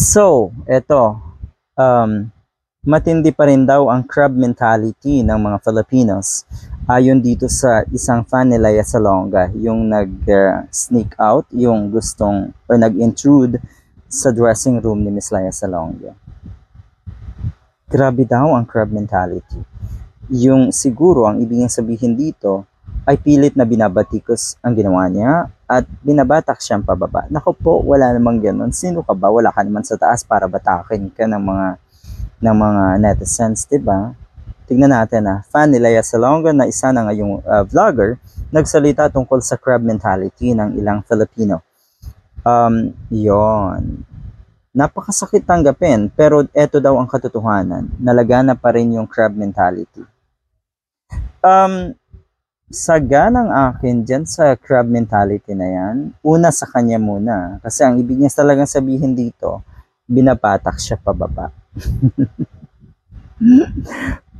So, eto, um, matindi pa rin daw ang crab mentality ng mga Filipinos. Ayon dito sa isang fan ni Lea Salonga, yung nag-sneak out, yung gustong, or nag-intrude sa dressing room ni Miss Lea Salonga. Grabe daw ang crab mentality. Yung siguro, ang ibig sabihin dito, ay pilit na binabatikos ang ginawa niya at binabatak siyang pababa. Naku po, wala namang ganun. Sino ka ba? Wala ka naman sa taas para batakin ka ng mga netizens, diba? Tignan natin fan ni Lea Salonga na isa na ngayong vlogger, nagsalita tungkol sa crab mentality ng ilang Filipino. Yon. Napakasakit tanggapin, pero eto daw ang katotohanan. Nalagana pa rin yung crab mentality. Saganang akin dyan sa crab mentality na yan, una sa kanya muna. Kasi ang ibig niya talagang sabihin dito, binabatak siya pababa.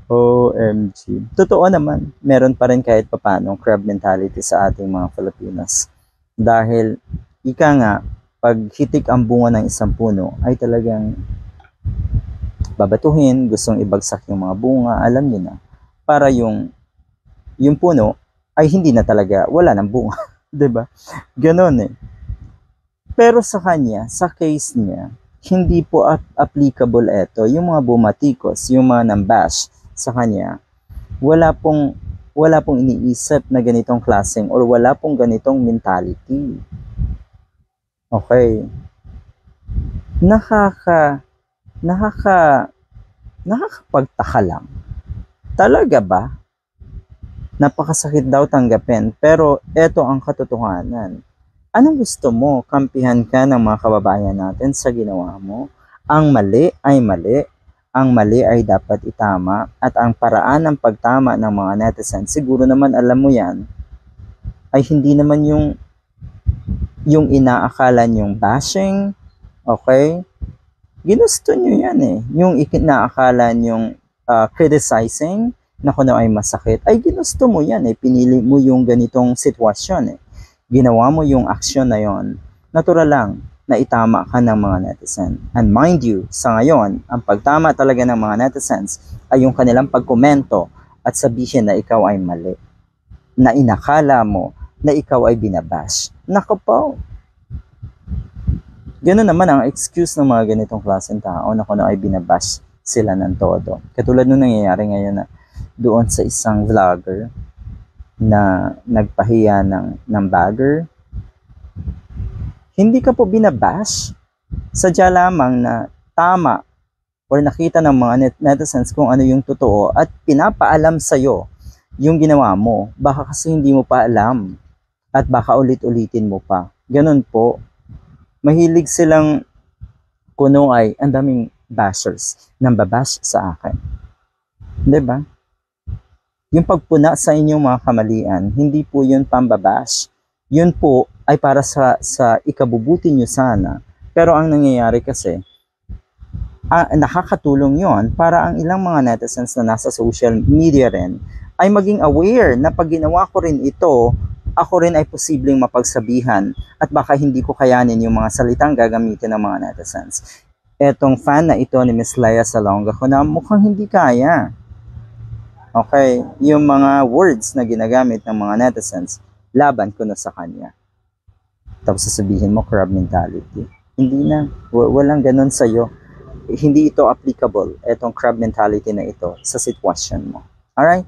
OMG. Totoo naman, meron pa rin kahit papano crab mentality sa ating mga Filipinas. Dahil, ika nga, pag hitik ang bunga ng isang puno, ay talagang babatuhin, gustong ibagsak yung mga bunga, alam niyo na, para yung puno ay hindi na talaga, wala ng bunga. Diba? Ganon eh. Pero sa kanya, sa case niya, hindi po applicable ito. Yung mga bumatikos, yung mga nambash sa kanya, wala pong iniisip na ganitong klaseng or wala pong ganitong mentality. Okay. Nakakapagtaka lang. Talaga ba? Napakasakit daw tanggapin, pero eto ang katotohanan. Anong gusto mo? Kampihan ka ng mga kababayan natin sa ginawa mo? Ang mali ay mali. Ang mali ay dapat itama. At ang paraan ng pagtama ng mga netizens, siguro naman alam mo yan, ay hindi naman yung inaakala nyong bashing, okay? Ginusto nyo yan eh. Yung inaakala nyong criticizing, na kung ay masakit, ay ginusto mo yan eh. Pinili mo yung ganitong sitwasyon eh. Ginawa mo yung aksyon na yon. Natural lang na itama ka ng mga netizen. And mind you, sa ngayon, ang pagtama talaga ng mga netizens ay yung kanilang pagkomento at sabihin na ikaw ay mali. Na inakala mo na ikaw ay binabash. Naku po. Ganun naman ang excuse ng mga ganitong klaseng tao na kung ay binabash sila ng todo. Katulad nung nangyayari ngayon na doon sa isang vlogger na nagpahiya ng bagger. Hindi ka po binabash. Sadya lamang na tama or nakita ng mga netizens kung ano yung totoo at pinapaalam sa'yo yung ginawa mo. Baka kasi hindi mo pa alam at baka ulit-ulitin mo pa. Ganun po. Mahilig silang kuno ay ang daming bashers nang babash sa akin. Diba? Yung pagpuna sa inyong mga kamalian, hindi po yun pambabash. Yun po ay para sa ikabubuti nyo sana. Pero ang nangyayari kasi, nakakatulong yon para ang ilang mga netizens na nasa social media rin ay maging aware na pag ginawa ko rin ito, ako rin ay posibleng mapagsabihan at baka hindi ko kayanin yung mga salitang gagamitin ng mga netizens. Etong fan na ito ni Miss Lea Salonga ko na mukhang hindi kaya. Okay, yung mga words na ginagamit ng mga netizens, laban ko na sa kanya. Tapos sasabihin mo, crab mentality. Hindi na, walang ganun sa'yo. Hindi ito applicable, etong crab mentality na ito, sa sitwasyon mo. Alright?